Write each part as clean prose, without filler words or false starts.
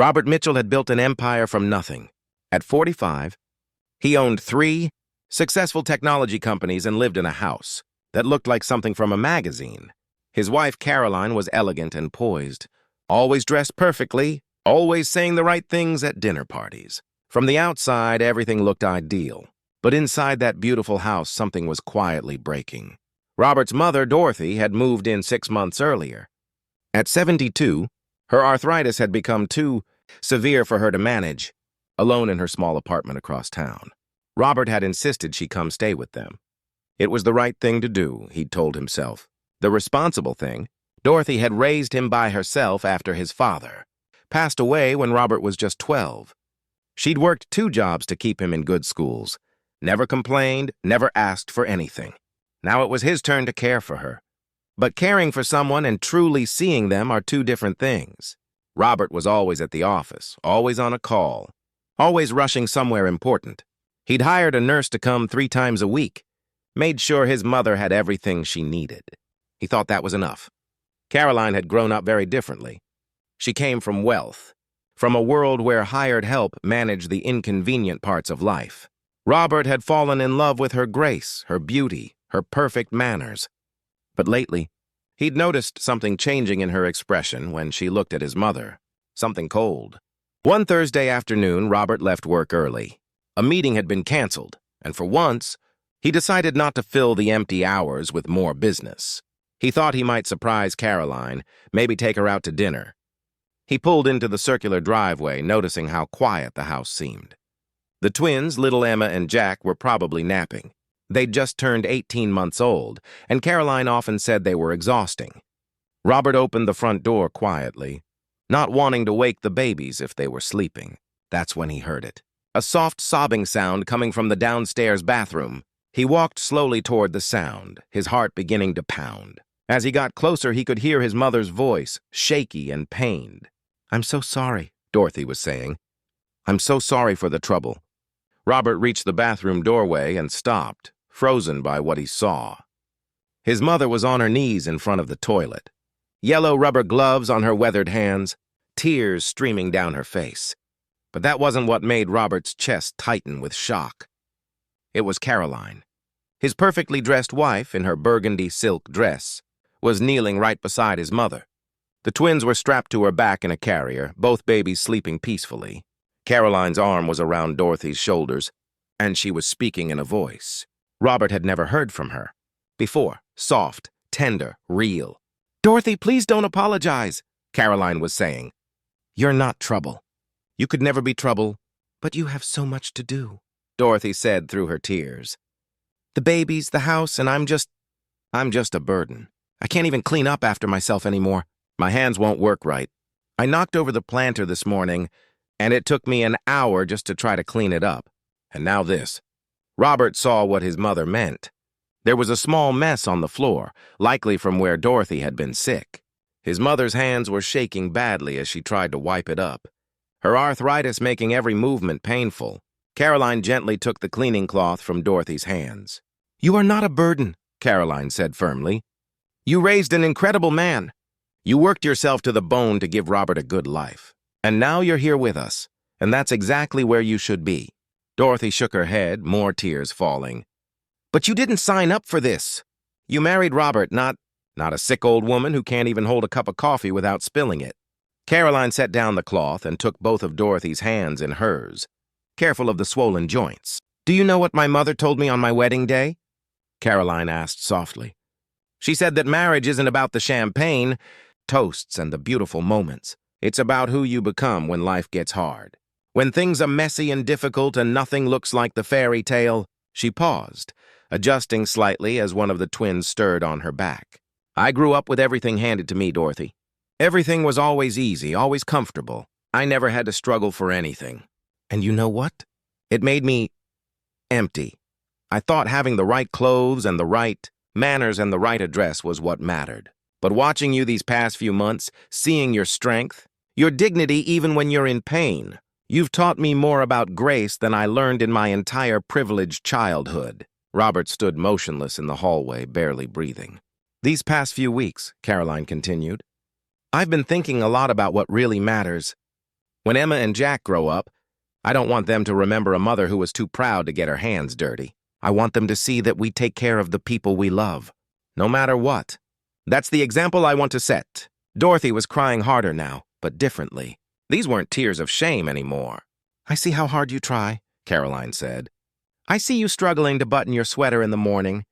Robert Mitchell had built an empire from nothing. At 45, he owned 3 successful technology companies and lived in a house that looked like something from a magazine. His wife, Caroline, was elegant and poised, always dressed perfectly, always saying the right things at dinner parties. From the outside, everything looked ideal. But inside that beautiful house, something was quietly breaking. Robert's mother, Dorothy, had moved in 6 months earlier. At 72, her arthritis had become too severe for her to manage, alone in her small apartment across town. Robert had insisted she come stay with them. It was the right thing to do, he'd told himself. The responsible thing. Dorothy had raised him by herself after his father passed away when Robert was just 12. She'd worked 2 jobs to keep him in good schools, never complained, never asked for anything. Now it was his turn to care for her. But caring for someone and truly seeing them are 2 different things. Robert was always at the office, always on a call, always rushing somewhere important. He'd hired a nurse to come 3 times a week, made sure his mother had everything she needed. He thought that was enough. Caroline had grown up very differently. She came from wealth, from a world where hired help managed the inconvenient parts of life. Robert had fallen in love with her grace, her beauty, her perfect manners. But lately, he'd noticed something changing in her expression when she looked at his mother, something cold. One Thursday afternoon, Robert left work early. A meeting had been canceled, and for once, he decided not to fill the empty hours with more business. He thought he might surprise Caroline, maybe take her out to dinner. He pulled into the circular driveway, noticing how quiet the house seemed. The twins, little Emma and Jack, were probably napping. They'd just turned 18 months old, and Caroline often said they were exhausting. Robert opened the front door quietly, not wanting to wake the babies if they were sleeping. That's when he heard it. A soft sobbing sound coming from the downstairs bathroom. He walked slowly toward the sound, his heart beginning to pound. As he got closer, he could hear his mother's voice, shaky and pained. "I'm so sorry," Dorothy was saying. "I'm so sorry for the trouble." Robert reached the bathroom doorway and stopped, frozen by what he saw. His mother was on her knees in front of the toilet, yellow rubber gloves on her weathered hands, tears streaming down her face. But that wasn't what made Robert's chest tighten with shock. It was Caroline. His perfectly dressed wife, in her burgundy silk dress, was kneeling right beside his mother. The twins were strapped to her back in a carrier, both babies sleeping peacefully. Caroline's arm was around Dorothy's shoulders, and she was speaking in a voice Robert had never heard from her before, soft, tender, real. "Dorothy, please don't apologize," Caroline was saying. "You're not trouble. You could never be trouble, but you have so much to do," Dorothy said through her tears. "The babies, the house, and I'm just a burden. I can't even clean up after myself anymore. My hands won't work right. I knocked over the planter this morning, and it took me an hour just to try to clean it up. And now this." Robert saw what his mother meant. There was a small mess on the floor, likely from where Dorothy had been sick. His mother's hands were shaking badly as she tried to wipe it up, her arthritis making every movement painful. Caroline gently took the cleaning cloth from Dorothy's hands. "You are not a burden," Caroline said firmly. "You raised an incredible man. You worked yourself to the bone to give Robert a good life. And now you're here with us, and that's exactly where you should be." Dorothy shook her head, more tears falling. "But you didn't sign up for this. You married Robert, not a sick old woman who can't even hold a cup of coffee without spilling it." Caroline set down the cloth and took both of Dorothy's hands in hers, careful of the swollen joints. "Do you know what my mother told me on my wedding day?" Caroline asked softly. "She said that marriage isn't about the champagne, toasts, and the beautiful moments. It's about who you become when life gets hard. When things are messy and difficult and nothing looks like the fairy tale." She paused, adjusting slightly as one of the twins stirred on her back. "I grew up with everything handed to me, Dorothy. Everything was always easy, always comfortable. I never had to struggle for anything. And you know what? It made me empty. I thought having the right clothes and the right manners and the right address was what mattered. But watching you these past few months, seeing your strength, your dignity even when you're in pain, you've taught me more about grace than I learned in my entire privileged childhood." Robert stood motionless in the hallway, barely breathing. "These past few weeks," Caroline continued, "I've been thinking a lot about what really matters. When Emma and Jack grow up, I don't want them to remember a mother who was too proud to get her hands dirty. I want them to see that we take care of the people we love, no matter what. That's the example I want to set. Dorothy was crying harder now, but differently. These weren't tears of shame anymore. I see how hard you try, Caroline said. I see you struggling to button your sweater in the morning,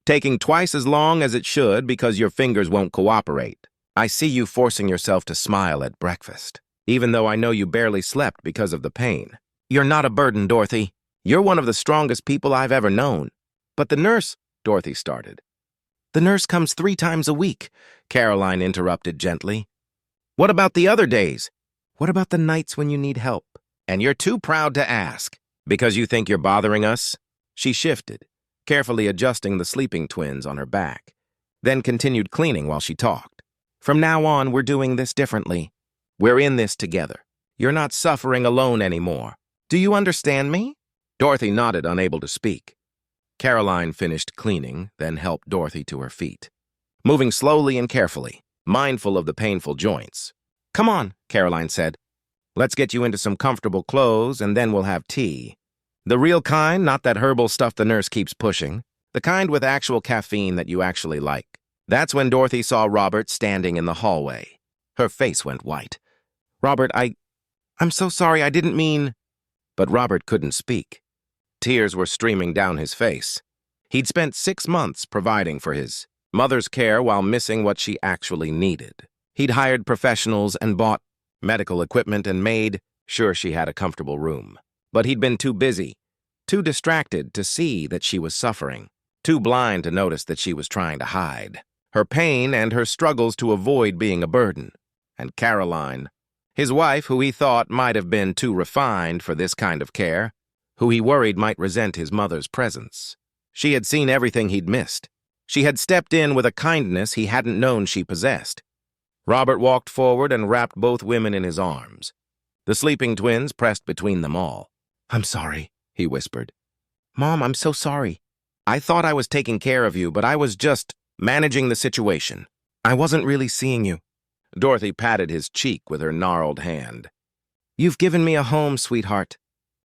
taking twice as long as it should because your fingers won't cooperate. I see you forcing yourself to smile at breakfast, even though I know you barely slept because of the pain. You're not a burden, Dorothy. You're one of the strongest people I've ever known. But the nurse, Dorothy started. The nurse comes 3 times a week, Caroline interrupted gently. What about the other days? What about the nights when you need help? And you're too proud to ask, because you think you're bothering us? She shifted, carefully adjusting the sleeping twins on her back, then continued cleaning while she talked. From now on, we're doing this differently. We're in this together. You're not suffering alone anymore. Do you understand me? Dorothy nodded, unable to speak. Caroline finished cleaning, then helped Dorothy to her feet, moving slowly and carefully, mindful of the painful joints. Come on, Caroline said. Let's get you into some comfortable clothes, and then we'll have tea. The real kind, not that herbal stuff the nurse keeps pushing. The kind with actual caffeine that you actually like. That's when Dorothy saw Robert standing in the hallway. Her face went white. Robert, I'm so sorry, I didn't mean... But Robert couldn't speak. Tears were streaming down his face. He'd spent 6 months providing for his mother's care while missing what she actually needed. He'd hired professionals and bought medical equipment and made sure she had a comfortable room. But he'd been too busy, too distracted to see that she was suffering, too blind to notice that she was trying to hide her pain and her struggles to avoid being a burden. And Caroline, his wife, who he thought might have been too refined for this kind of care, who he worried might resent his mother's presence. She had seen everything he'd missed. She had stepped in with a kindness he hadn't known she possessed. Robert walked forward and wrapped both women in his arms. The sleeping twins pressed between them all. I'm sorry, he whispered. Mom, I'm so sorry. I thought I was taking care of you, but I was just managing the situation. I wasn't really seeing you. Dorothy patted his cheek with her gnarled hand. You've given me a home, sweetheart.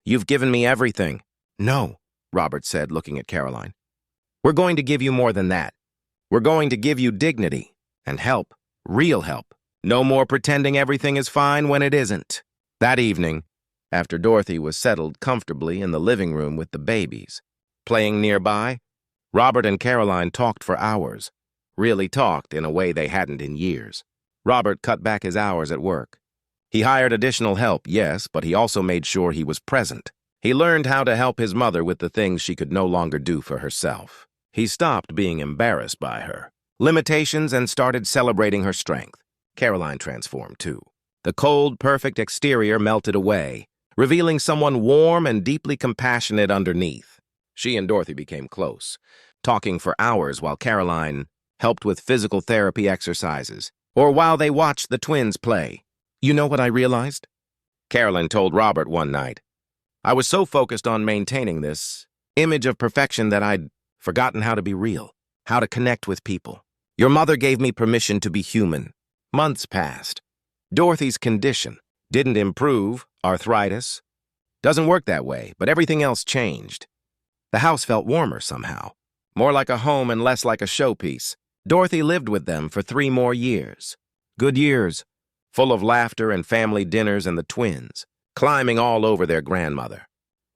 You've given me everything. No, Robert said, looking at Caroline. We're going to give you more than that. We're going to give you dignity and help, real help. No more pretending everything is fine when it isn't. That evening, after Dorothy was settled comfortably in the living room with the babies, playing nearby, Robert and Caroline talked for hours, really talked in a way they hadn't in years. Robert cut back his hours at work. He hired additional help, yes, but he also made sure he was present. He learned how to help his mother with the things she could no longer do for herself. He stopped being embarrassed by her limitations and started celebrating her strength. Caroline transformed too. The cold, perfect exterior melted away, revealing someone warm and deeply compassionate underneath. She and Dorothy became close, talking for hours while Caroline helped with physical therapy exercises, or while they watched the twins play. You know what I realized? Caroline told Robert one night. I was so focused on maintaining this image of perfection that I'd forgotten how to be real, how to connect with people. Your mother gave me permission to be human. Months passed. Dorothy's condition didn't improve, arthritis. Doesn't work that way, but everything else changed. The house felt warmer somehow, more like a home and less like a showpiece. Dorothy lived with them for 3 more years. Good years, full of laughter and family dinners and the twins, climbing all over their grandmother,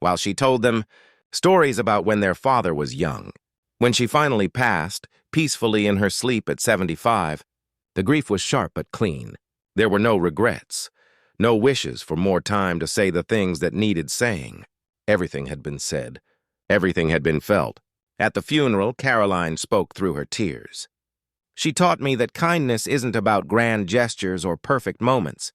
while she told them stories about when their father was young. When she finally passed, peacefully in her sleep at 75, the grief was sharp but clean. There were no regrets, no wishes for more time to say the things that needed saying. Everything had been said. Everything had been felt. At the funeral, Caroline spoke through her tears. She taught me that kindness isn't about grand gestures or perfect moments.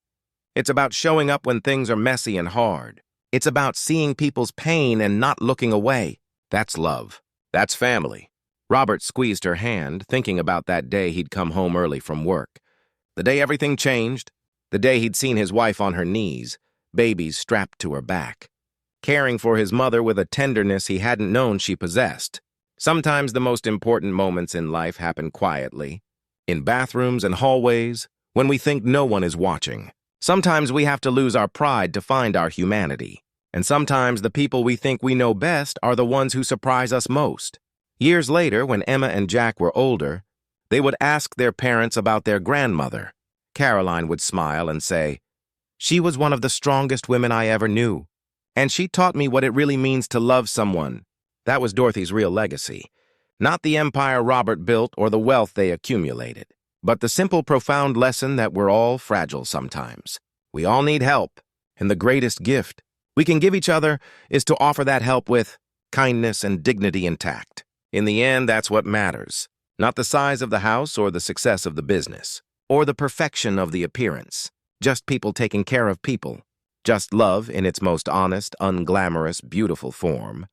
It's about showing up when things are messy and hard. It's about seeing people's pain and not looking away. That's love. That's family. Robert squeezed her hand, thinking about that day he'd come home early from work. The day everything changed. The day he'd seen his wife on her knees, babies strapped to her back, caring for his mother with a tenderness he hadn't known she possessed. Sometimes the most important moments in life happen quietly, in bathrooms and hallways, when we think no one is watching. Sometimes we have to lose our pride to find our humanity. And sometimes the people we think we know best are the ones who surprise us most. Years later, when Emma and Jack were older, they would ask their parents about their grandmother. Caroline would smile and say, "She was one of the strongest women I ever knew, and she taught me what it really means to love someone." That was Dorothy's real legacy. Not the empire Robert built or the wealth they accumulated, but the simple, profound lesson that we're all fragile sometimes. We all need help, and the greatest gift we can give each other is to offer that help with kindness and dignity intact. In the end, that's what matters. Not the size of the house or the success of the business, or the perfection of the appearance. Just people taking care of people. Just love in its most honest, unglamorous, beautiful form.